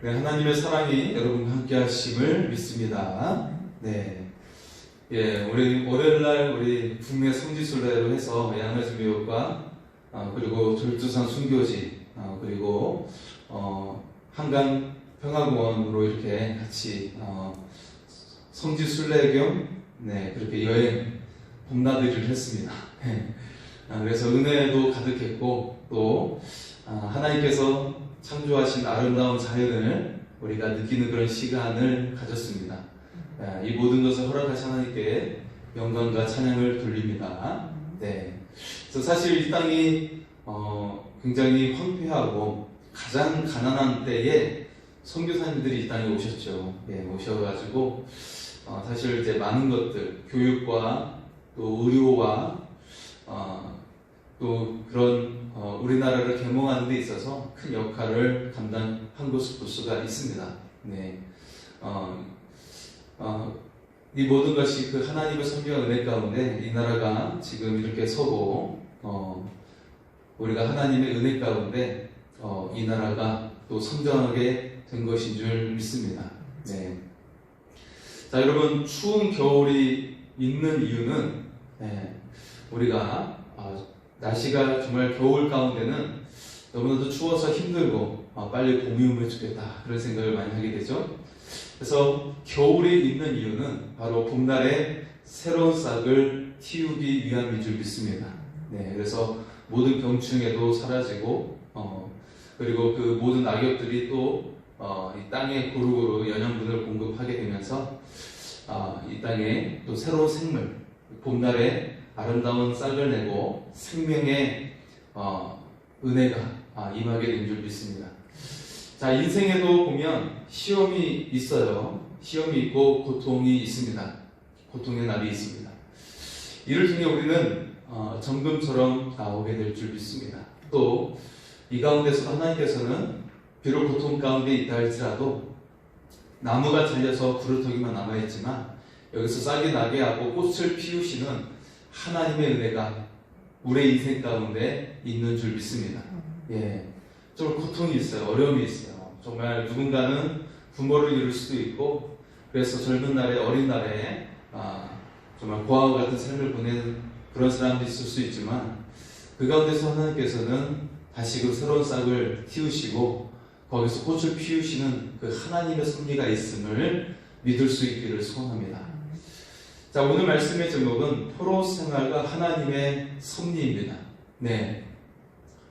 네, 하나님의 사랑이 여러분과 함께 하심을 믿습니다. 네. 예, 우리 월요일날 우리 국내 성지순례로 해서 양화진교육과 그리고 절두산 순교지 그리고 한강 평화공원으로 이렇게 같이 성지순례 겸 그렇게 여행 봄나들이를 했습니다. 그래서 은혜도 가득했고 또 하나님께서 창조하신 아름다운 자연을 우리가 느끼는 그런 시간을 가졌습니다. 이 모든 것을 허락하신 하나님께 영광과 찬양을 돌립니다. 네. 그래서 사실 이 땅이 굉장히 황폐하고 가장 가난한 때에 선교사님들이 이 땅에 오셨죠. 오셔가지고 사실 이제 많은 것들, 교육과 또 의료와 또 그런 우리나라를 계몽하는 데 있어서 큰 역할을 감당한 것을 볼 수가 있습니다. 네. 이 모든 것이 그 하나님의 선비와 은혜 가운데 이 나라가 지금 이렇게 서고 우리가 하나님의 은혜 가운데 이 나라가 또 성장하게 된 것인 줄 믿습니다. 네. 자, 여러분, 추운 겨울이 있는 이유는 우리가 날씨가 정말 겨울 가운데는 너무나도 추워서 힘들고 빨리 봄이 오면 좋겠다 그런 생각을 많이 하게 되죠. 그래서 겨울이 있는 이유는 바로 봄날에 새로운 싹을 틔우기 위함인 줄 믿습니다. 네, 그래서 모든 병충해도 사라지고 그리고 그 모든 낙엽들이 또 이 땅에 고루고루 영양분을 공급하게 되면서 이 땅에 또 새로운 생물, 봄날에 아름다운 싹을 내고 생명의 은혜가 임하게 된 줄 믿습니다. 자, 인생에도 보면 시험이 있어요. 시험이 있고 고통이 있습니다. 고통의 날이 있습니다. 이를 통해 우리는 정금처럼 나오게 될 줄 믿습니다. 또 이 가운데서 하나님께서는 비록 고통 가운데 있다 할지라도 나무가 잘려서 부르터기만 남아있지만 여기서 싹이 나게 하고 꽃을 피우시는 하나님의 은혜가 우리의 인생 가운데 있는 줄 믿습니다. 좀 고통이 있어요. 어려움이 있어요. 정말 누군가는 부모를 잃을 수도 있고 그래서 젊은 날에 어린 날에 정말 고아와 같은 삶을 보내는 그런 사람도 있을 수 있지만 그 가운데서 하나님께서는 다시금 새로운 싹을 틔우시고 거기서 꽃을 피우시는 그 하나님의 섭리가 있음을 믿을 수 있기를 소원합니다. 자, 오늘 말씀의 제목은 포로 생활과 하나님의 섭리입니다. 네,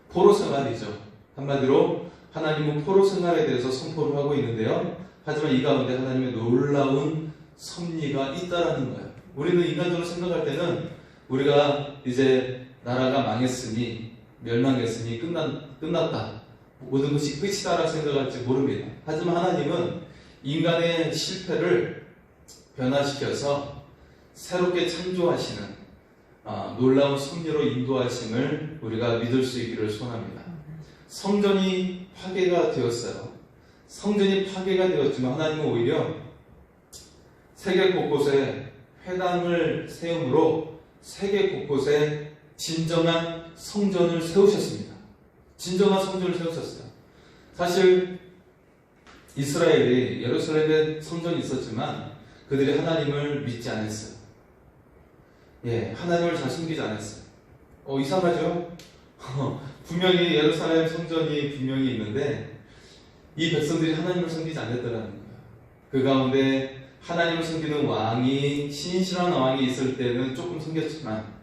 포로 생활이죠. 한마디로 하나님은 포로 생활에 대해서 선포를 하고 있는데요. 하지만 이 가운데 하나님의 놀라운 섭리가 있다라는 거예요. 우리는 인간적으로 생각할 때는 우리가 이제 나라가 망했으니 멸망했으니 끝났다. 모든 것이 끝이다라고 생각할지 모릅니다. 하지만 하나님은 인간의 실패를 변화시켜서 새롭게 창조하시는 놀라운 섭리로 인도하심을 우리가 믿을 수 있기를 소원합니다. 성전이 파괴가 되었어요. 성전이 파괴가 되었지만 하나님은 오히려 세계 곳곳에 회당을 세움으로 세계 곳곳에 진정한 성전을 세우셨습니다. 진정한 성전을 세우셨어요. 사실 이스라엘이 예루살렘에 성전이 있었지만 그들이 하나님을 믿지 않았어요. 하나님을 잘 숨기지 않았어요. 이상하죠? 분명히 예루살렘 성전이 분명히 있는데 이 백성들이 하나님을 섬기지 않았다는 거예요. 그 가운데 하나님을 섬기는 왕이 신실한 왕이 있을 때는 조금 섬겼지만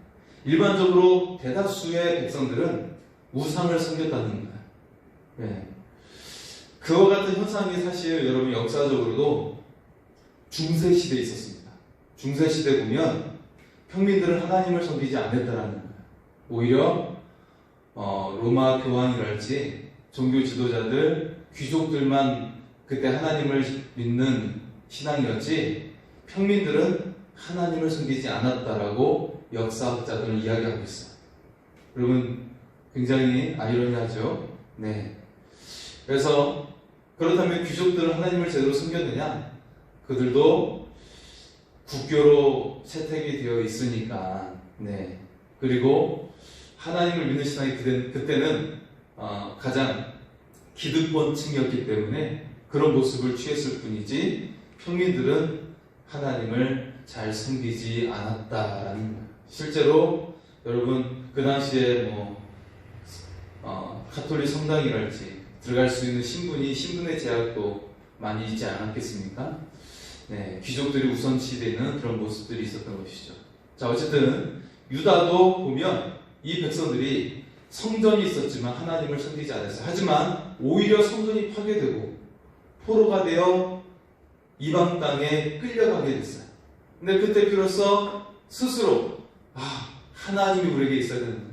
일반적으로 대다수의 백성들은 우상을 섬겼다는 거예요. 그와 같은 현상이 사실 여러분 역사적으로도 중세시대에 있었습니다. 중세시대 보면 평민들은 하나님을 섬기지 않았다는 거예요. 오히려 로마 교황이랄지 종교 지도자들, 귀족들만 그때 하나님을 믿는 신앙이었지 평민들은 하나님을 섬기지 않았다라고 역사학자들은 이야기하고 있어요. 여러분 굉장히 아이러니하죠? 네. 그래서 그렇다면 귀족들은 하나님을 제대로 섬겼느냐? 그들도 국교로 채택이 되어 있으니까. 네. 그리고 하나님을 믿는 신앙이 그때는 가장 기득권층이었기 때문에 그런 모습을 취했을 뿐이지 평민들은 하나님을 잘 섬기지 않았다라는 거예요. 실제로 여러분 그 당시에 가톨릭 성당이랄지 들어갈 수 있는 신분의 제약도 많이 있지 않았겠습니까? 네, 귀족들이 우선시되는 그런 모습들이 있었던 것이죠. 자, 어쨌든 유다도 보면 이 백성들이 성전이 있었지만 하나님을 섬기지 않았어요. 하지만 오히려 성전이 파괴되고 포로가 되어 이방 땅에 끌려가게 됐어요. 근데 그때 비로소 스스로 하나님이 우리에게 있어야 된다.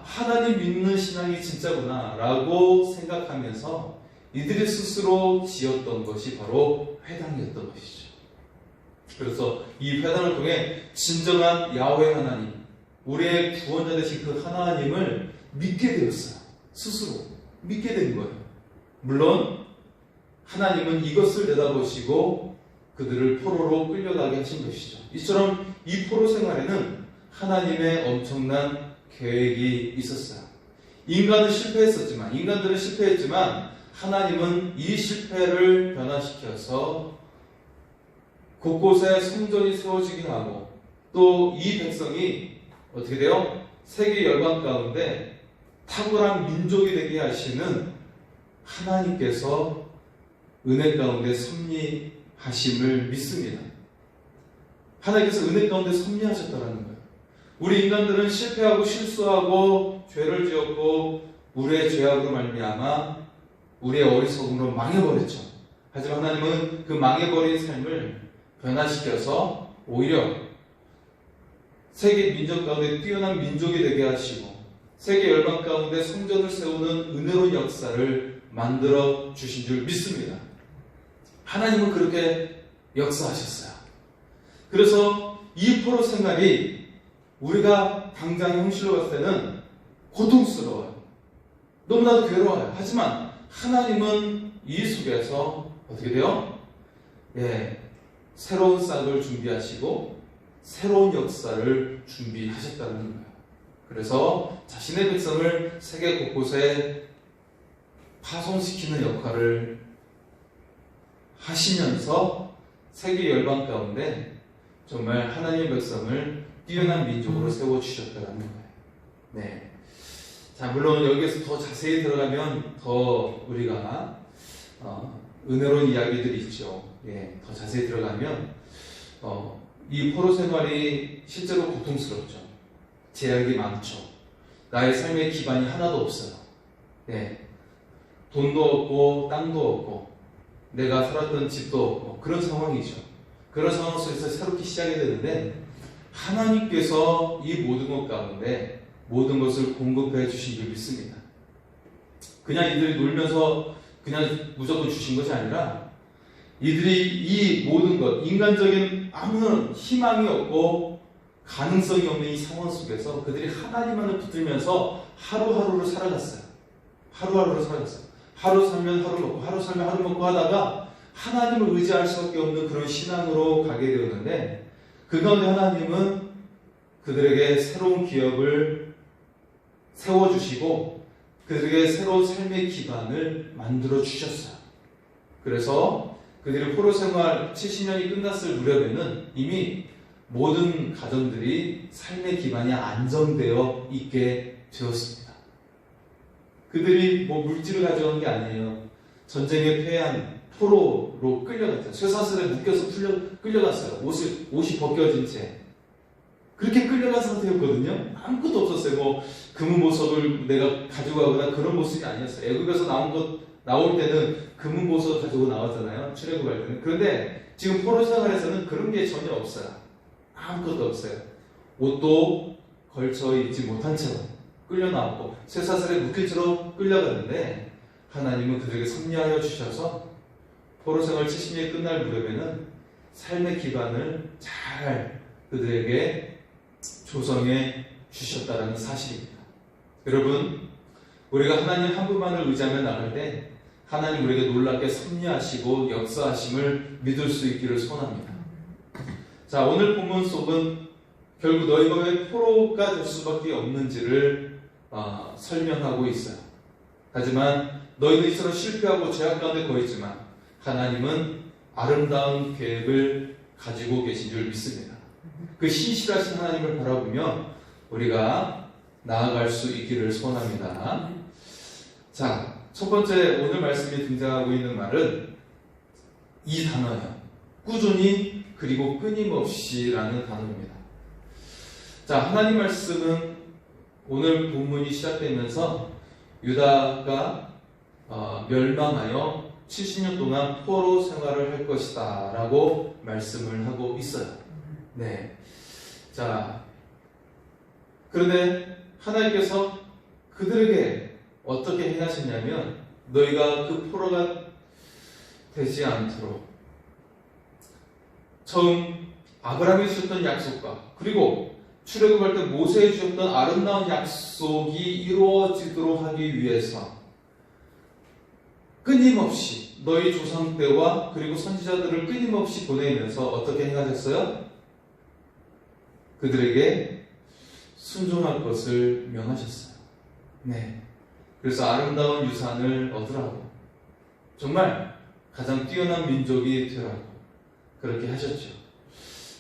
하나님 믿는 신앙이 진짜구나 라고 생각하면서 이들이 스스로 지었던 것이 바로 회당이었던 것이죠. 그래서 이 회당을 통해 진정한 야훼 하나님, 우리의 구원자 되신 그 하나님을 믿게 되었어요. 스스로 믿게 된 거예요. 물론 하나님은 이것을 내다보시고 그들을 포로로 끌려가게 하신 것이죠. 이처럼 이 포로 생활에는 하나님의 엄청난 계획이 있었어요. 인간들은 실패했지만 하나님은 이 실패를 변화시켜서 곳곳에 성전이 세워지게 하고 또 이 백성이 어떻게 돼요? 세계 열방 가운데 탁월한 민족이 되게 하시는 하나님께서 은혜 가운데 섭리하심을 믿습니다. 하나님께서 은혜 가운데 섭리하셨다는 거예요. 우리 인간들은 실패하고 실수하고 죄를 지었고 우리의 죄악으로 말미암아 우리의 어리석음으로 망해버렸죠. 하지만 하나님은 그 망해버린 삶을 변화시켜서 오히려 세계 민족 가운데 뛰어난 민족이 되게 하시고 세계 열방 가운데 성전을 세우는 은혜로운 역사를 만들어 주신 줄 믿습니다. 하나님은 그렇게 역사하셨어요. 그래서 이 포로 생활이 우리가 당장 현실로 봤을 때는 고통스러워요. 너무나도 괴로워요. 하지만 하나님은 이 속에서 어떻게 돼요? 새로운 싹을 준비하시고 새로운 역사를 준비하셨다는 거예요. 그래서 자신의 백성을 세계 곳곳에 파송시키는 역할을 하시면서 세계 열방 가운데 정말 하나님의 백성을 뛰어난 민족으로 세워주셨다는 거예요. 네. 자, 물론 여기에서 더 자세히 들어가면 더 우리가 은혜로운 이야기들이 있죠. 더 자세히 들어가면 이 포로 생활이 실제로 고통스럽죠. 제약이 많죠. 나의 삶의 기반이 하나도 없어요. 돈도 없고 땅도 없고 내가 살았던 집도 없고 그런 상황이죠. 그런 상황 속에서 새롭게 시작이 되는데 하나님께서 이 모든 것 가운데 모든 것을 공급해 주신 줄 믿습니다. 그냥 이들이 놀면서 그냥 무조건 주신 것이 아니라 이들이 이 모든 것, 인간적인 아무런 희망이 없고 가능성이 없는 이 상황 속에서 그들이 하나님만을 붙들면서 하루하루를 살아갔어요. 하루 살면 하루 먹고, 하루 살면 하루 먹고 하다가 하나님을 의지할 수밖에 없는 그런 신앙으로 가게 되었는데 그 가운데 하나님은 그들에게 새로운 기업을 세워주시고 그들에게 새로운 삶의 기반을 만들어 주셨어요. 그래서 그들의 포로 생활 70년이 끝났을 무렵에는 이미 모든 가정들이 삶의 기반이 안정되어 있게 되었습니다. 그들이 물질을 가져간 게 아니에요. 전쟁에 패한 포로로 끌려갔죠. 쇠사슬에 묶여서 끌려갔어요. 옷이 벗겨진 채. 그렇게 끌려간 상태였거든요. 아무것도 없었어요. 금은 보석을 내가 가지고 가거나 그런 모습이 아니었어요. 애국에서 나올 때는 금은 보석을 가지고 나왔잖아요. 출애굽할 때는. 그런데 지금 포로 생활에서는 그런 게 전혀 없어요. 아무것도 없어요. 옷도 걸쳐 입지 못한 채로 끌려 나왔고 쇠사슬에 묶일 채로 끌려갔는데 하나님은 그들에게 섭리하여 주셔서 포로 생활 70년이 끝날 무렵에는 삶의 기반을 잘 그들에게 조성해 주셨다는 사실입니다. 여러분, 우리가 하나님 한 분만을 의지하며 나갈 때 하나님 우리에게 놀랍게 섭리하시고 역사하심을 믿을 수 있기를 소원합니다. 자, 오늘 본문 속은 결국 너희가 왜 포로가 될 수밖에 없는지를 설명하고 있어요. 하지만 너희도 이처럼 실패하고 죄악 가운데 거했지만 하나님은 아름다운 계획을 가지고 계신 줄 믿습니다. 그 신실하신 하나님을 바라보며 우리가 나아갈 수 있기를 소원합니다. 자, 첫 번째 오늘 말씀에 등장하고 있는 말은 이 단어예요. 꾸준히 그리고 끊임없이라는 단어입니다. 자, 하나님 말씀은 오늘 본문이 시작되면서 유다가 멸망하여 70년 동안 포로 생활을 할 것이다 라고 말씀을 하고 있어요. 네. 자, 그런데 하나님께서 그들에게 어떻게 행하셨냐면 너희가 그 포로가 되지 않도록 처음 아브라함이 주셨던 약속과 그리고 출애굽할 때 모세에 주셨던 아름다운 약속이 이루어지도록 하기 위해서 끊임없이 너희 조상 때와 그리고 선지자들을 끊임없이 보내면서 어떻게 행하셨어요? 그들에게 순종할 것을 명하셨어요. 네. 그래서 아름다운 유산을 얻으라고 정말 가장 뛰어난 민족이 되라고 그렇게 하셨죠.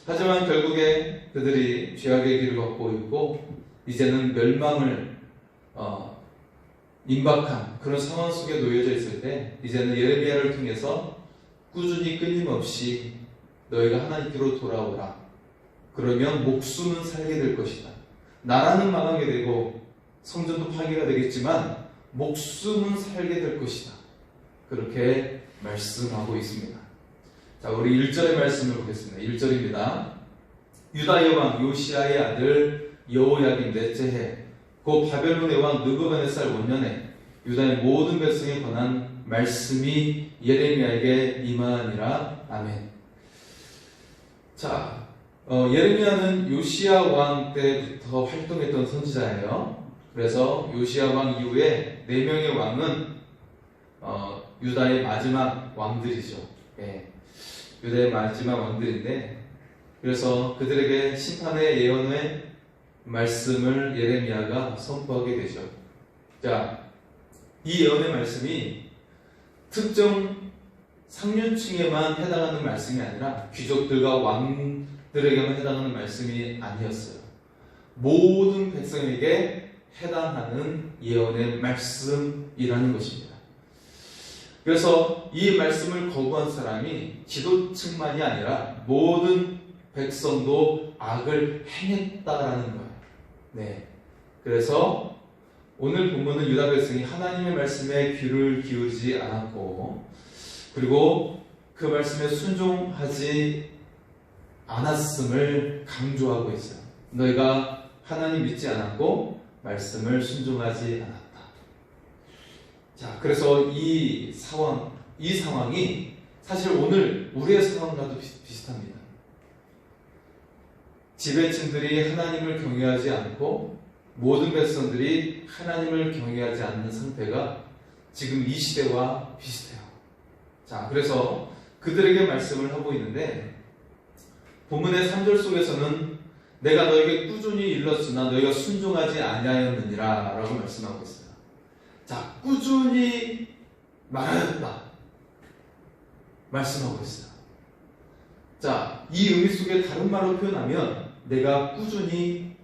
하지만 결국에 그들이 죄악의 길을 걷고 있고 이제는 멸망을 임박한 그런 상황 속에 놓여져 있을 때 이제는 예레미야를 통해서 꾸준히 끊임없이 너희가 하나님께로 돌아오라. 그러면 목숨은 살게 될 것이다. 나라는 망하게 되고 성전도 파괴가 되겠지만 목숨은 살게 될 것이다. 그렇게 말씀하고 있습니다. 자, 우리 1절의 말씀을 보겠습니다. 1절입니다. 유다 여왕 요시야의 아들 여호야김 넷째 해 곧 바벨론의 왕 느부갓네살 원년에 유다의 모든 백성에 관한 말씀이 예레미야에게 임하니라. 아멘. 자, 예레미야는 요시야 왕 때부터 활동했던 선지자예요. 그래서 요시야 왕 이후에 4명의 왕은 유다의 마지막 왕들이죠. 예. 유다의 마지막 왕들인데 그래서 그들에게 심판의 예언의 말씀을 예레미야가 선포하게 되죠. 자, 이 예언의 말씀이 특정 상류층에만 해당하는 말씀이 아니라 귀족들과 왕들에게만 해당하는 말씀이 아니었어요. 모든 백성에게 해당하는 예언의 말씀이라는 것입니다. 그래서 이 말씀을 거부한 사람이 지도층만이 아니라 모든 백성도 악을 행했다라는 거예요. 네. 그래서 오늘 본문은 유다 백성이 하나님의 말씀에 귀를 기울이지 않았고 그리고 그 말씀에 순종하지 않았음을 강조하고 있어요. 너희가 하나님 믿지 않았고 말씀을 순종하지 않았다. 자, 그래서 이 상황이 사실 오늘 우리의 상황과도 비슷합니다. 지배층들이 하나님을 경외하지 않고 모든 백성들이 하나님을 경외하지 않는 상태가 지금 이 시대와 비슷해요. 자, 그래서 그들에게 말씀을 하고 있는데 본문의 3절 속에서는 내가 너에게 꾸준히 일렀으나 너희가 순종하지 아니하였느니라 라고 말씀하고 있어요. 자, 꾸준히 말하였다 말씀하고 있어요. 자, 이 의미 속에 다른 말로 표현하면 내가 꾸준히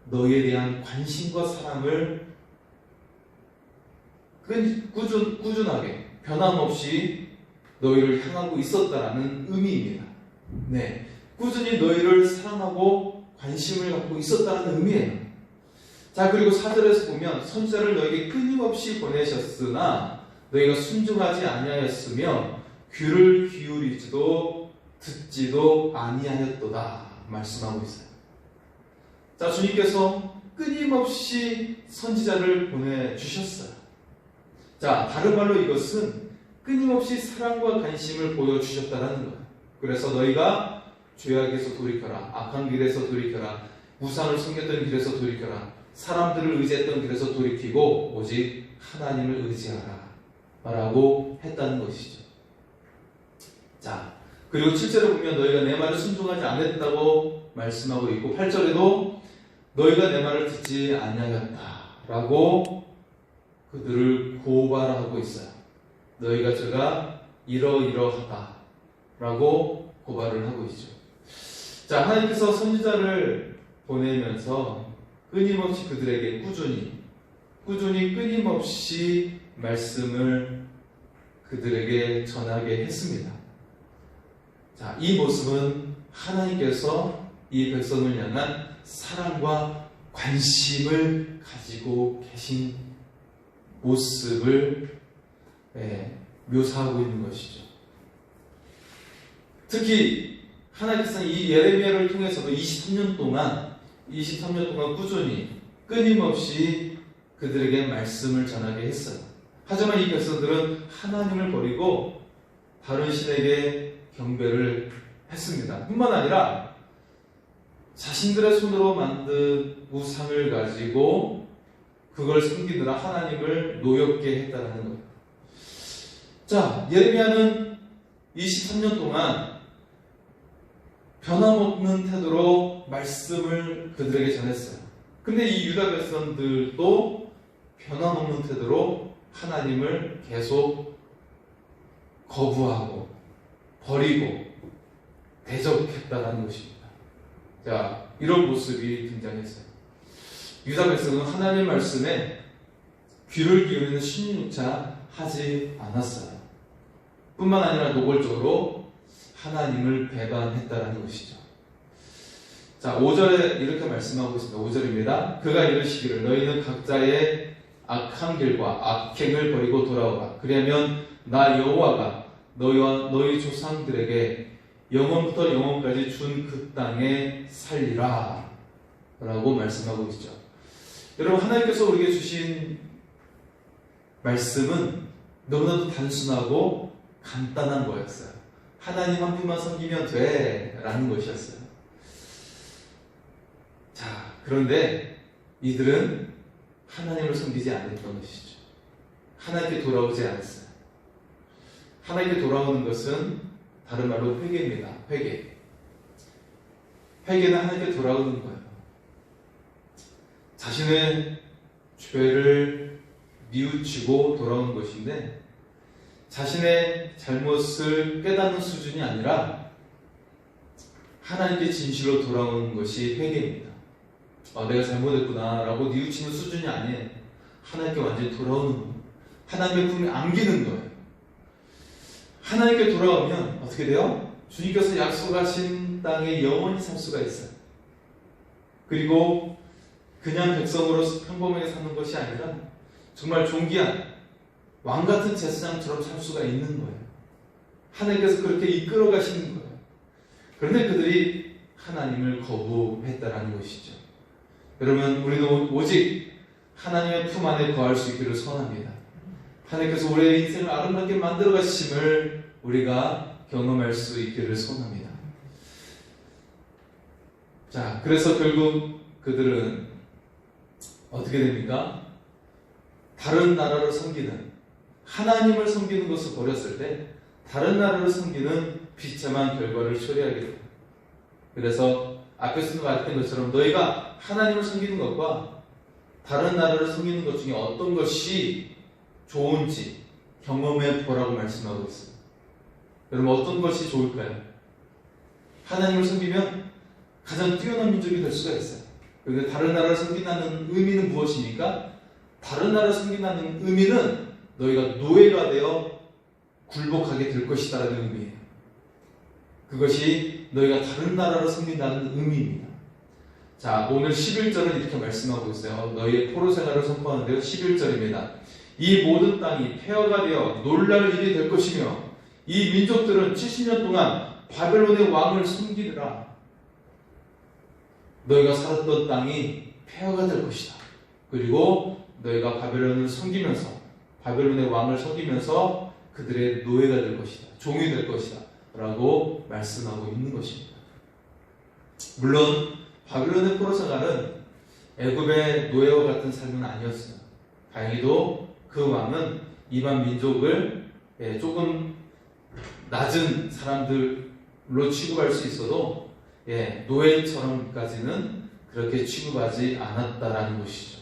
너희에 대한 관심과 사랑을 꾸준하게 변함없이 너희를 향하고 있었다라는 의미입니다. 네, 꾸준히 너희를 사랑하고 관심을 갖고 있었다는 의미예요. 자, 그리고 4절에서 보면 선지자를 너에게 끊임없이 보내셨으나 너희가 순종하지 아니하였으며 귀를 기울이지도 듣지도 아니하였도다 말씀하고 있어요. 자, 주님께서 끊임없이 선지자를 보내주셨어요. 자, 다른 말로 이것은 끊임없이 사랑과 관심을 보여주셨다는 거예요. 그래서 너희가 죄악에서 돌이켜라, 악한 길에서 돌이켜라, 우상을 섬겼던 길에서 돌이켜라, 사람들을 의지했던 길에서 돌이키고 오직 하나님을 의지하라 라고 했다는 것이죠. 자, 그리고 7절에 보면 너희가 내 말을 순종하지 않았다고 말씀하고 있고 8절에도 너희가 내 말을 듣지 아니하였다 라고 그들을 고발하고 있어요. 너희가 저가 이러이러하다 라고 고발을 하고 있죠. 자, 하나님께서 선지자를 보내면서 끊임없이 그들에게 꾸준히 끊임없이 말씀을 그들에게 전하게 했습니다. 자, 이 모습은 하나님께서 이 백성을 향한 사랑과 관심을 가지고 계신 모습을 묘사하고 있는 것이죠. 특히 하나님께서는 이 예레미야를 통해서도 23년 동안 꾸준히 끊임없이 그들에게 말씀을 전하게 했어요. 하지만 이 백성들은 하나님을 버리고 다른 신에게 경배를 했습니다. 뿐만 아니라 자신들의 손으로 만든 우상을 가지고 그걸 섬기느라 하나님을 노엽게 했다는 거예요. 자, 예레미야는 23년 동안 변함없는 태도로 말씀을 그들에게 전했어요. 근데 이 유다 백성들도 변함없는 태도로 하나님을 계속 거부하고 버리고 대적했다는 것입니다. 자, 이런 모습이 등장했어요. 유다 백성은 하나님의 말씀에 귀를 기울이는 심리조차 하지 않았어요. 뿐만 아니라 노골적으로 하나님을 배반했다는 것이죠. 자, 5절에 이렇게 말씀하고 있습니다. 5절입니다. 그가 이르시기를 너희는 각자의 악한 길과 악행을 버리고 돌아오라. 그리하면 나 여호와가 너희와 너희 조상들에게 영원부터 영원까지 준 그 땅에 살리라 라고 말씀하고 있죠. 여러분, 하나님께서 우리에게 주신 말씀은 너무나도 단순하고 간단한 거였어요. 하나님 한 분만 섬기면 돼 라는 것이었어요. 자, 그런데 이들은 하나님을 섬기지 않았던 것이죠. 하나님께 돌아오지 않았어요. 하나님께 돌아오는 것은 다른 말로 회개입니다. 회개는 하나님께 돌아오는 거예요. 자신의 죄를 뉘우치고 돌아오는 것인데 자신의 잘못을 깨닫는 수준이 아니라 하나님께 진실로 돌아오는 것이 회개입니다. 내가 잘못했구나 라고 뉘우치는 수준이 아니에요. 하나님께 완전히 돌아오는 거예요. 하나님의 품에 안기는 거예요. 하나님께 돌아오면 어떻게 돼요? 주님께서 약속하신 땅에 영원히 살 수가 있어요. 그리고 그냥 백성으로 평범하게 사는 것이 아니라 정말 존귀한 왕같은 제사장처럼 살 수가 있는 거예요. 하나님께서 그렇게 이끌어 가시는 거예요. 그런데 그들이 하나님을 거부했다라는 것이죠. 여러분, 우리도 오직 하나님의 품 안에 거할 수 있기를 소원합니다. 하나님께서 우리의 인생을 아름답게 만들어 가심을 우리가 경험할 수 있기를 소원합니다. 자, 그래서 결국 그들은 어떻게 됩니까? 다른 나라를 섬기는, 하나님을 섬기는 것을 버렸을 때 다른 나라를 섬기는 비참한 결과를 초래하게 됩니다. 그래서 앞에서 말했던 것처럼 너희가 하나님을 섬기는 것과 다른 나라를 섬기는 것 중에 어떤 것이 좋은지 경험해 보라고 말씀하고 있습니다. 여러분, 어떤 것이 좋을까요? 하나님을 섬기면 가장 뛰어난 민족이 될 수가 있어요. 그런데 다른 나라를 섬긴다는 의미는 무엇입니까? 다른 나라를 섬긴다는 의미는 너희가 노예가 되어 굴복하게 될 것이다 라는 의미예요. 그것이 너희가 다른 나라를 섬긴다는 의미입니다. 자, 오늘 11절은 이렇게 말씀하고 있어요. 너희의 포로 생활을 선포하는데요. 11절입니다. 이 모든 땅이 폐허가 되어 놀랄 일이 될 것이며 이 민족들은 70년 동안 바벨론의 왕을 섬기느라 너희가 살았던 땅이 폐허가 될 것이다. 그리고 너희가 바벨론을 섬기면서 바벨론의 왕을 섬기면서 그들의 노예가 될 것이다. 종이 될 것이다. 라고 말씀하고 있는 것입니다. 물론 바벨론의 포로 생활은 애굽의 노예와 같은 삶은 아니었어요. 다행히도 그 왕은 이방 민족을 조금 낮은 사람들로 취급할 수 있어도 노예처럼까지는 그렇게 취급하지 않았다라는 것이죠.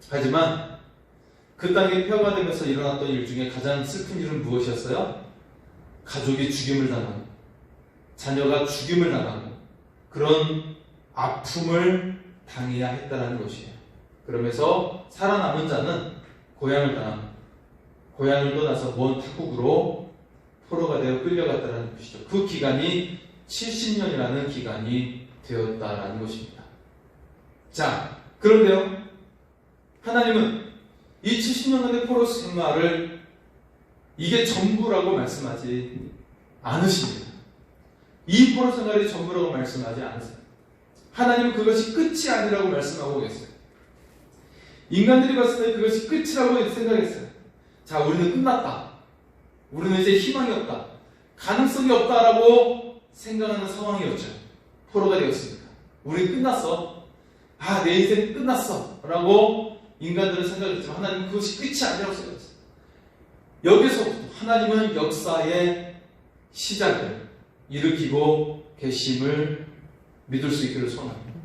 하지만 그 땅에 폐허가 되면서 일어났던 일 중에 가장 슬픈 일은 무엇이었어요? 가족이 죽임을 당하고 자녀가 죽임을 당하고 그런 아픔을 당해야 했다는 것이에요. 그러면서 살아남은 자는 고향을 떠나 고향을 떠나서 먼 타국으로 포로가 되어 끌려갔다는 것이죠. 그 기간이 70년이라는 기간이 되었다라는 것입니다. 자, 그런데요, 하나님은 이 70년간의 포로 생활을 이게 전부라고 말씀하지 않으십니다. 이 포로 생활이 전부라고 말씀하지 않으세요. 하나님은 그것이 끝이 아니라고 말씀하고 계세요. 인간들이 봤을 때 그것이 끝이라고 생각했어요. 자, 우리는 끝났다. 우리는 이제 희망이 없다. 가능성이 없다라고 생각하는 상황이었죠. 포로가 되었습니다. 우리는 끝났어. 아, 내 인생 끝났어. 라고 인간들은 생각했지만 하나님은 그것이 끝이 아니라고 생각했어요. 여기서부터 하나님은 역사의 시작을 일으키고 계심을 믿을 수 있기를 소원합니다.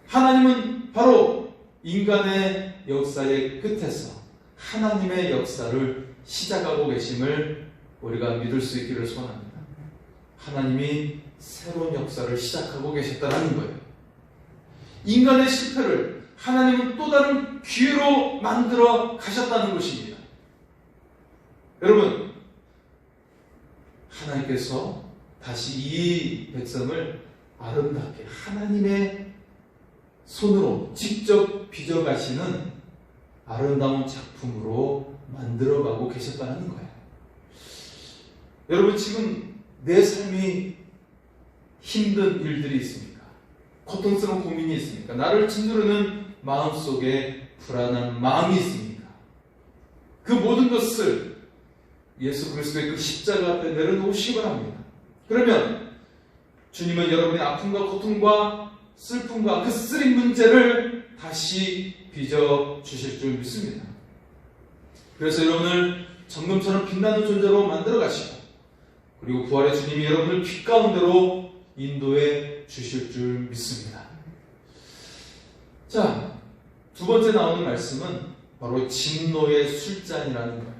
하나님은 바로 인간의 역사의 끝에서 하나님의 역사를 시작하고 계심을 우리가 믿을 수 있기를 소원합니다. 하나님이 새로운 역사를 시작하고 계셨다는 거예요. 인간의 실패를 하나님은 또 다른 기회로 만들어 가셨다는 것입니다. 여러분, 하나님께서 다시 이 백성을 아름답게 하나님의 손으로 직접 빚어가시는 아름다운 작품으로 만들어가고 계셨다는 거예요. 여러분, 지금 내 삶이 힘든 일들이 있습니까? 고통스러운 고민이 있습니까? 나를 짓누르는 마음속에 불안한 마음이 있습니까? 그 모든 것을 예수 그리스도의 그 십자가 앞에 내려놓으시기 바랍니다. 그러면 주님은 여러분의 아픔과 고통과 슬픔과 그 쓰린 문제를 다시 빚어주실 줄 믿습니다. 그래서 여러분을 정금처럼 빛나는 존재로 만들어 가시고, 그리고 부활의 주님이 여러분을 빛 가운데로 인도해 주실 줄 믿습니다. 자, 두 번째 나오는 말씀은 바로 진노의 술잔이라는 거예요.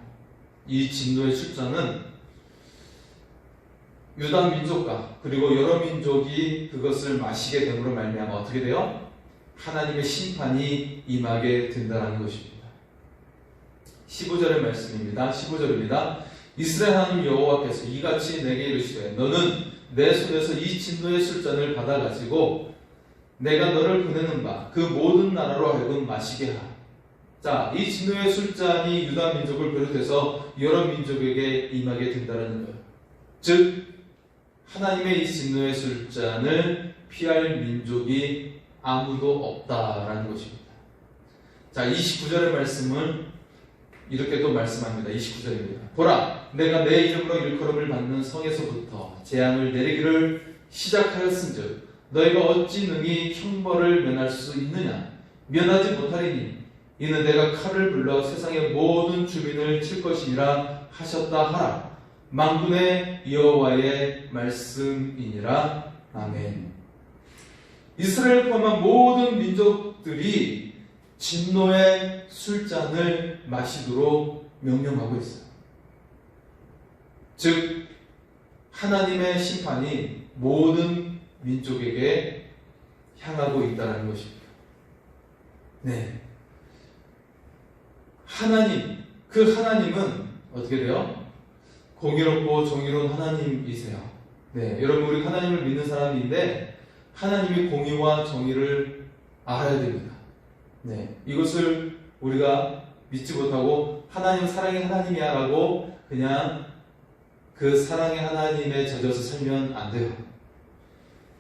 이 진노의 술잔은 유다 민족과 그리고 여러 민족이 그것을 마시게 됨으로 말미암아 어떻게 돼요? 하나님의 심판이 임하게 된다는 것입니다. 15절의 말씀입니다. 15절입니다. 이스라엘 하나님 여호와께서 이같이 내게 이르시되 너는 내 손에서 이 진노의 술잔을 받아가지고 내가 너를 보내는 바 그 모든 나라로 하여금 마시게 하라. 자, 이 진노의 술잔이 유다 민족을 비롯해서 여러 민족에게 임하게 된다는 거예요. 즉 하나님의 이 진노의 술잔을 피할 민족이 아무도 없다라는 것입니다. 자, 29절의 말씀은 이렇게 또 말씀합니다. 29절입니다. 보라, 내가 내 이름으로 일컬음을 받는 성에서부터 재앙을 내리기를 시작하였은즉 너희가 어찌 능히 형벌을 면할 수 있느냐? 면하지 못하리니 이는 내가 칼을 불러 세상의 모든 주민을 칠 것이니라 하셨다 하라. 만군의 여호와의 말씀이니라. 아멘. 이스라엘 포함한 모든 민족들이 진노의 술잔을 마시도록 명령하고 있어요. 즉 하나님의 심판이 모든 민족에게 향하고 있다는 것입니다. 네. 하나님, 그 하나님은 어떻게 돼요? 공의롭고 정의로운 하나님이세요. 네, 여러분, 우리 하나님을 믿는 사람인데 하나님이 공의와 정의를 알아야 됩니다. 네, 이것을 우리가 믿지 못하고 하나님 사랑의 하나님이야 라고 그냥 그 사랑의 하나님에 젖어서 살면 안 돼요.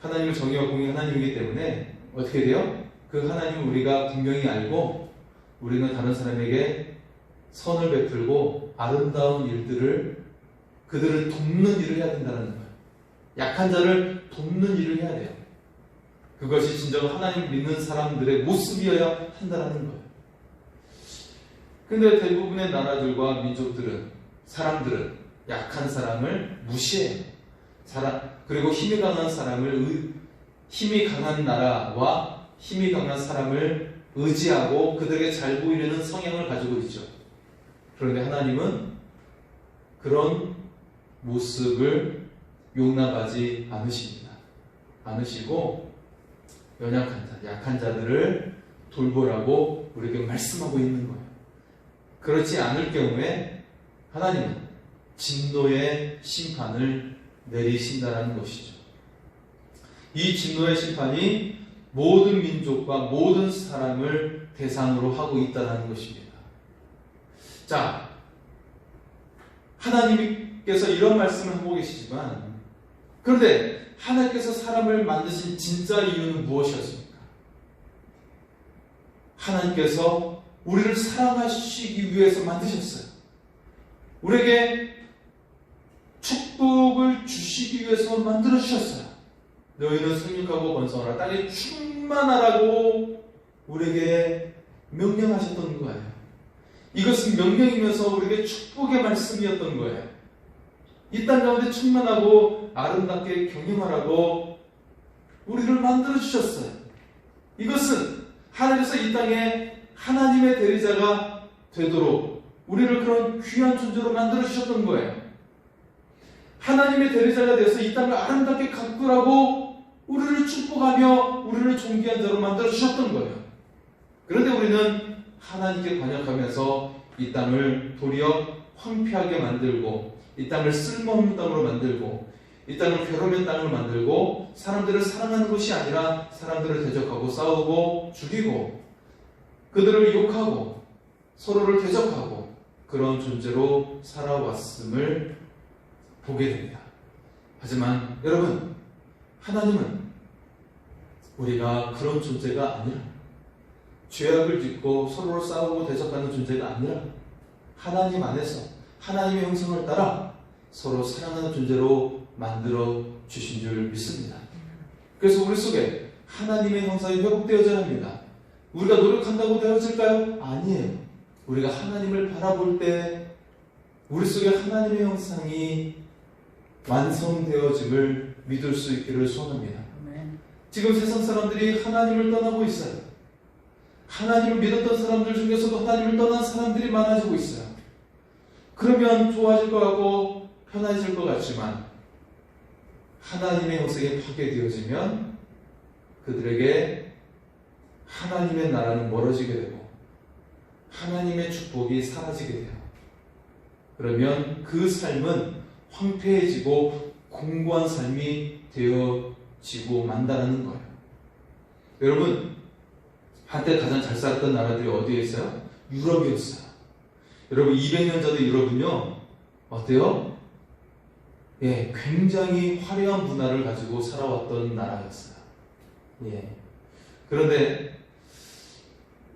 하나님은 정의와 공의 하나님이기 때문에 어떻게 돼요? 그 하나님을 우리가 분명히 알고 우리는 다른 사람에게 선을 베풀고 아름다운 일들을 그들을 돕는 일을 해야 된다는 거예요. 약한 자를 돕는 일을 해야 돼요. 그것이 진정 하나님을 믿는 사람들의 모습이어야 한다는 거예요. 근데 대부분의 나라들과 민족들은, 사람들은 약한 사람을 무시해요. 그리고 힘이 강한 사람을, 힘이 강한 나라와 힘이 강한 사람을 의지하고 그들에게 잘 보이려는 성향을 가지고 있죠. 그런데 하나님은 그런 모습을 용납하지 않으시고 연약한 자, 약한 자들을 돌보라고 우리에게 말씀하고 있는 거예요. 그렇지 않을 경우에 하나님은 진노의 심판을 내리신다는 것이죠. 이 진노의 심판이 모든 민족과 모든 사람을 대상으로 하고 있다는 것입니다. 자, 하나님께서 이런 말씀을 하고 계시지만, 그런데 하나님께서 사람을 만드신 진짜 이유는 무엇이었습니까? 하나님께서 우리를 사랑하시기 위해서 만드셨어요. 우리에게 축복을 주시기 위해서 만들어주셨어요. 너희는 생육하고 번성하라, 땅에 충만하라고 우리에게 명령하셨던 거예요. 이것은 명령이면서 우리에게 축복의 말씀이었던 거예요. 이 땅 가운데 충만하고 아름답게 경영하라고 우리를 만들어주셨어요. 이것은 하나님께서 이 땅에 하나님의 대리자가 되도록 우리를 그런 귀한 존재로 만들어주셨던 거예요. 하나님의 대리자가 되어서 이 땅을 아름답게 가꾸라고 우리를 축복하며 우리를 존귀한 자로 만들어주셨던 거예요. 그런데 우리는 하나님께 반역하면서 이 땅을 도리어 황폐하게 만들고, 이 땅을 쓸모없는 땅으로 만들고, 이 땅을 괴로움의 땅으로 만들고, 사람들을 사랑하는 것이 아니라 사람들을 대적하고 싸우고 죽이고 그들을 욕하고 서로를 대적하고 그런 존재로 살아왔음을 보게 됩니다. 하지만 여러분, 하나님은 우리가 그런 존재가 아니라, 죄악을 짓고 서로를 싸우고 대적하는 존재가 아니라 하나님 안에서 하나님의 형상을 따라 서로 사랑하는 존재로 만들어 주신 줄 믿습니다. 그래서 우리 속에 하나님의 형상이 회복되어져야 합니다. 우리가 노력한다고 되어질까요? 아니에요. 우리가 하나님을 바라볼 때 우리 속에 하나님의 형상이 완성되어짐을 믿을 수 있기를 소원합니다. 지금 세상 사람들이 하나님을 떠나고 있어요. 하나님을 믿었던 사람들 중에서도 하나님을 떠난 사람들이 많아지고 있어요. 그러면 좋아질 것 같고 편해질 것 같지만, 하나님의 형상이 파괴되어지면 그들에게 하나님의 나라는 멀어지게 되고 하나님의 축복이 사라지게 돼요. 그러면 그 삶은 황폐해지고 공고한 삶이 되어지고 만다라는 거예요. 여러분, 한때 가장 잘 살았던 나라들이 어디에 있어요? 유럽이었어요. 여러분, 200년 전에 유럽은요, 어때요? 예, 굉장히 화려한 문화를 가지고 살아왔던 나라였어요. 예. 그런데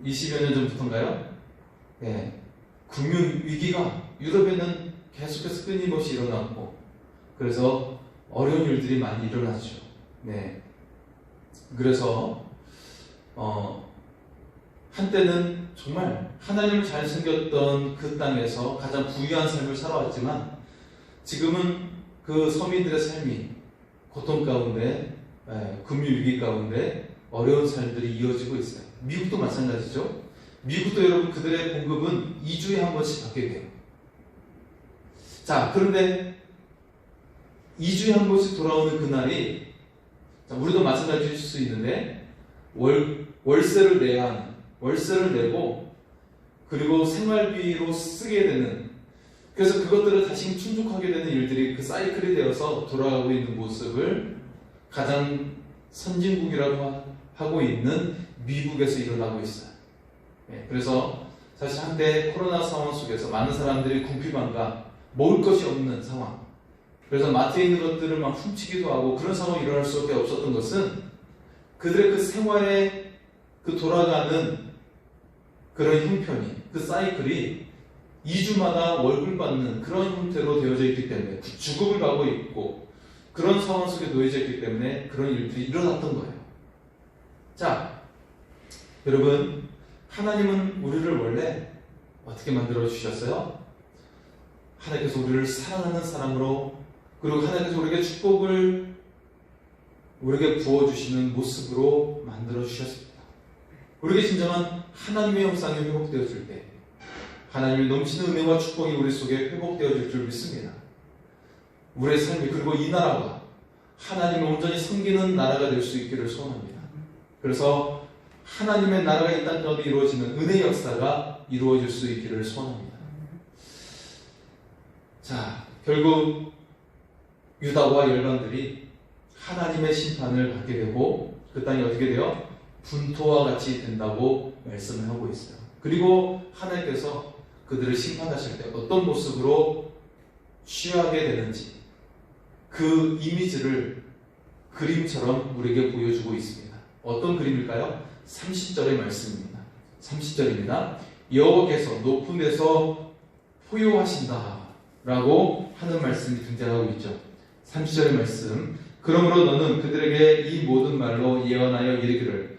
20여 년 전부터인가요? 예, 금융위기가 유럽에는 계속해서 끊임없이 일어났고, 그래서 어려운 일들이 많이 일어났죠. 네. 그래서 한때는 정말 하나님을 잘 섬겼던 그 땅에서 가장 부유한 삶을 살아왔지만, 지금은 그 서민들의 삶이 고통 가운데, 금융위기 가운데 어려운 삶들이 이어지고 있어요. 미국도 마찬가지죠. 미국도 여러분, 그들의 공급은 2주에 한 번씩 받게 돼요. 자, 그런데 2주에 한 번씩 돌아오는 그날이, 우리도 마찬가지일 수 있는데, 월세를 내야 하는, 월세를 내고 그리고 생활비로 쓰게 되는, 그래서 그것들을 다시 충족하게 되는 일들이 그 사이클이 되어서 돌아가고 있는 모습을 가장 선진국이라고 하고 있는 미국에서 일어나고 있어요. 네, 그래서 사실 한때 코로나 상황 속에서 많은 사람들이 궁핍함과 먹을 것이 없는 상황, 그래서 마트에 있는 것들을 막 훔치기도 하고 그런 상황이 일어날 수밖에 없었던 것은 그들의 그 생활에 그 돌아가는 그런 형편이, 그 사이클이 2주마다 월급 받는 그런 형태로 되어져 있기 때문에, 주급을 가고 있고 그런 상황 속에 놓여져 있기 때문에 그런 일들이 일어났던 거예요. 자, 여러분, 하나님은 우리를 원래 어떻게 만들어 주셨어요? 하나님께서 우리를 사랑하는 사람으로, 그리고 하나님께서 우리에게 축복을 우리에게 부어주시는 모습으로 만들어 주셨습니다. 우리에게 진정한 하나님의 형상이 회복되었을 때, 하나님의 넘치는 은혜와 축복이 우리 속에 회복되어질 줄 믿습니다. 우리의 삶이 그리고 이 나라가 하나님을 온전히 섬기는 나라가 될 수 있기를 소원합니다. 그래서 하나님의 나라가 이 땅 가운데 이루어지는 은혜의 역사가 이루어질 수 있기를 소원합니다. 자, 결국 유다와 열방들이 하나님의 심판을 받게 되고 그 땅이 어떻게 돼요? 분토와 같이 된다고 말씀을 하고 있어요. 그리고 하나님께서 그들을 심판하실 때 어떤 모습으로 취하게 되는지 그 이미지를 그림처럼 우리에게 보여주고 있습니다. 어떤 그림일까요? 30절의 말씀입니다. 30절입니다. 여호와께서 높은 데서 포효하신다 라고 하는 말씀이 등장하고 있죠. 30절의 말씀. 그러므로 너는 그들에게 이 모든 말로 예언하여 이르기를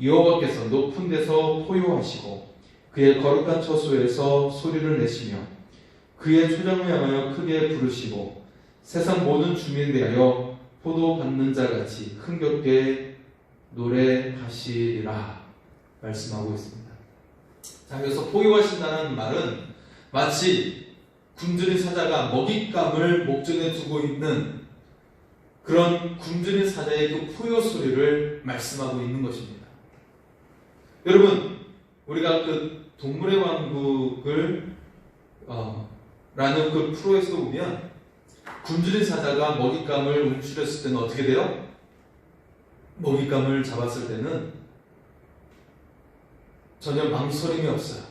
여호와께서 높은 데서 포효하시고 그의 거룩한 처소에서 소리를 내시며 그의 초장을 향하여 크게 부르시고 세상 모든 주민에 대하여 포도 받는 자같이 흥겹게 노래하시리라 말씀하고 있습니다. 자, 그래서 포효하신다는 말은 마치 굶주린 사자가 먹잇감을 목전에 두고 있는 그런 굶주린 사자의 그 포효 소리를 말씀하고 있는 것입니다. 여러분, 우리가 그 동물의 왕국을 라는 그 프로에서 보면 굶주린 사자가 먹잇감을 움츠렸을 때는 어떻게 돼요? 먹잇감을 잡았을 때는 전혀 망설임이 없어요.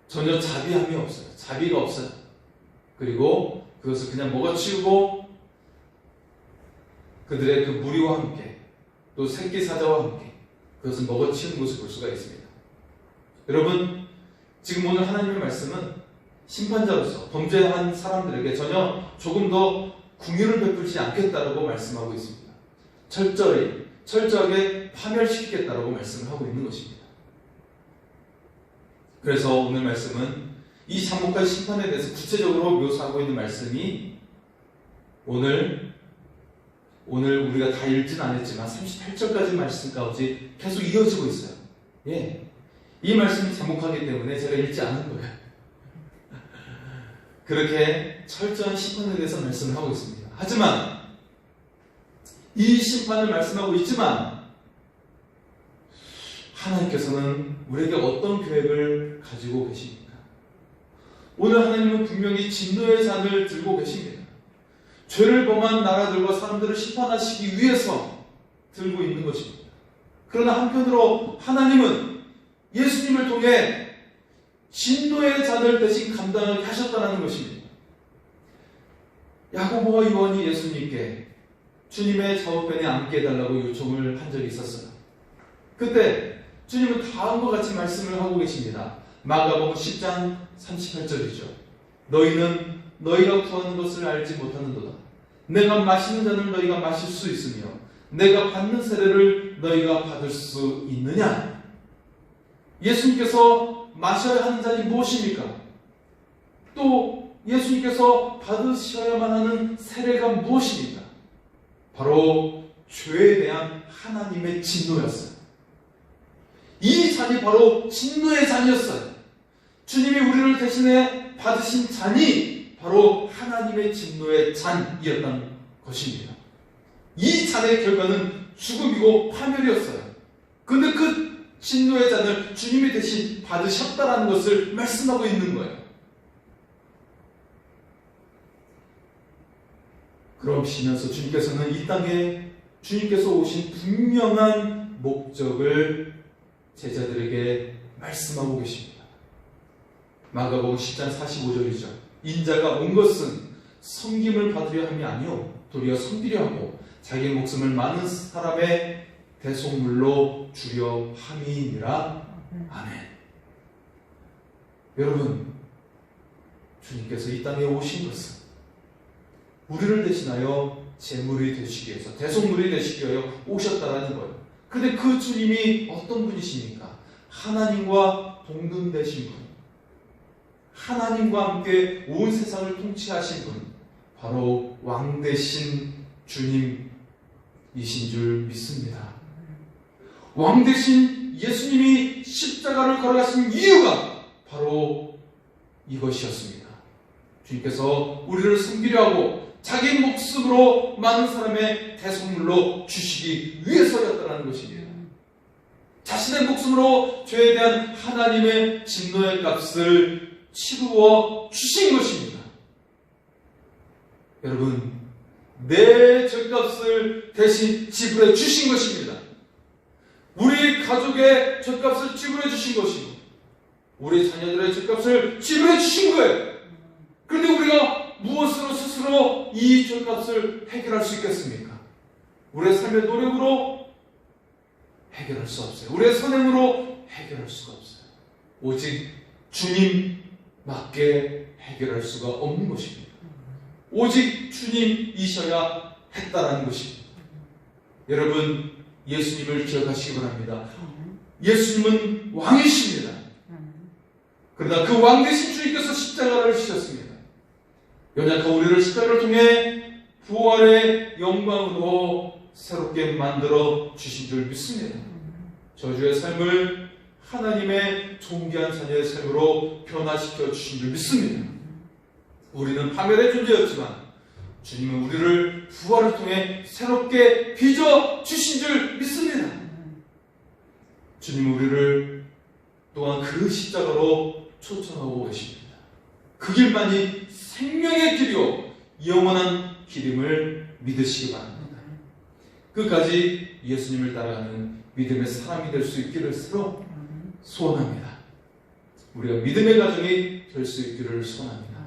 전혀 자비함이 없어요. 자비가 없어요. 그리고 그것을 그냥 먹어치우고 그들의 그 무리와 함께 또 새끼 사자와 함께 그것을 먹어치우는 것을 볼 수가 있습니다. 여러분, 지금 오늘 하나님의 말씀은 심판자로서 범죄한 사람들에게 전혀 조금 더 궁유를 베풀지 않겠다라고 말씀하고 있습니다. 철저하게 파멸시키겠다라고 말씀을 하고 있는 것입니다. 그래서 오늘 말씀은 이 장목할 심판에 대해서 구체적으로 묘사하고 있는 말씀이 오늘 우리가 다 읽지는 않았지만 38절까지 말씀까지 계속 이어지고 있어요. 예. 이 말씀이 장목하기 때문에 제가 읽지 않은 거예요. 그렇게 철저한 심판에 대해서 말씀을 하고 있습니다. 하지만 이 심판을 말씀하고 있지만 하나님께서는 우리에게 어떤 계획을 가지고 계십니까? 오늘 하나님은 분명히 진노의 잔을 들고 계십니다. 죄를 범한 나라들과 사람들을 심판하시기 위해서 들고 있는 것입니다. 그러나 한편으로 하나님은 예수님을 통해 진노의 잔을 대신 감당하게 하셨다는 것입니다. 야고보와 요한이 예수님께 주님의 좌우편에 앉게 해달라고 요청을 한 적이 있었어요. 그때 주님은 다음과 같이 말씀을 하고 계십니다. 마가복음 10장 38절이죠. 너희는 너희가 구하는 것을 알지 못하는도다. 내가 마시는 잔을 너희가 마실 수 있으며 내가 받는 세례를 너희가 받을 수 있느냐? 예수님께서 마셔야 하는 잔이 무엇입니까? 또 예수님께서 받으셔야만 하는 세례가 무엇입니까? 바로 죄에 대한 하나님의 진노였어요. 이 잔이 바로 진노의 잔이었어요. 주님이 우리를 대신해 받으신 잔이 바로 하나님의 진노의 잔이었던 것입니다. 이 잔의 결과는 죽음이고 파멸이었어요. 그런데 그 진노의 잔을 주님이 대신 받으셨다라는 것을 말씀하고 있는 거예요. 그러시면서 주님께서는 이 땅에 주님께서 오신 분명한 목적을 제자들에게 말씀하고 계십니다. 마가복음 10장 45절이죠. 인자가 온 것은 섬김을 받으려 함이 아니요 도리어 섬기려 하고 자기의 목숨을 많은 사람의 대속물로 주려 함이니라. 아멘. 여러분, 주님께서 이 땅에 오신 것은 우리를 대신하여 제물이 되시기 위해서, 대속물이 되시기 위하여 오셨다라는 거예요. 근데 그 주님이 어떤 분이십니까? 하나님과 동등되신 분, 하나님과 함께 온 세상을 통치하신 분, 바로 왕 되신 주님이신 줄 믿습니다. 왕 되신 예수님이 십자가를 걸어가신 이유가 바로 이것이었습니다. 주님께서 우리를 섬기려 하고 자기 목숨으로 많은 사람의 대속물로 주시기 위해서였다는 것입니다. 자신의 목숨으로 죄에 대한 하나님의 진노의 값을 치루어 주신 것입니다. 여러분, 내 죄값을 대신 지불해 주신 것입니다. 우리 가족의 죄값을 지불해 주신 것이고 우리 자녀들의 죄값을 지불해 주신 거예요. 그런데 우리가 무엇으로 스스로 이 죄값을 해결할 수 있겠습니까? 우리의 삶의 노력으로 해결할 수 없어요. 우리의 선행으로 해결할 수가 없어요. 오직 주님밖에 해결할 수가 없는 것입니다. 오직 주님이셔야 했다라는 것입니다. 여러분, 예수님을 기억하시기 바랍니다. 예수님은 왕이십니다. 그러나 그 왕 대신 주님께서 십자가를 지셨습니다. 연약한 우리를 십자가를 통해 부활의 영광으로 새롭게 만들어 주신 줄 믿습니다. 저주의 삶을 하나님의 존귀한 자녀의 삶으로 변화시켜 주신 줄 믿습니다. 우리는 파멸의 존재였지만 주님은 우리를 부활을 통해 새롭게 빚어 주신 줄 믿습니다. 주님은 우리를 또한 그 십자가로 초청하고 계십니다. 그 길만이 생명의 길이요 영원한 길임을 믿으시기 바랍니다. 끝까지 예수님을 따라가는 믿음의 사람이 될 수 있기를 서로 소원합니다. 우리가 믿음의 가정이 될 수 있기를 소원합니다.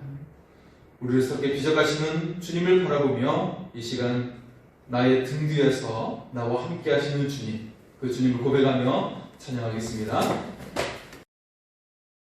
우리를 새롭게 빚어가시는 주님을 바라보며 이 시간 나의 등 뒤에서 나와 함께 하시는 주님, 그 주님을 고백하며 찬양하겠습니다.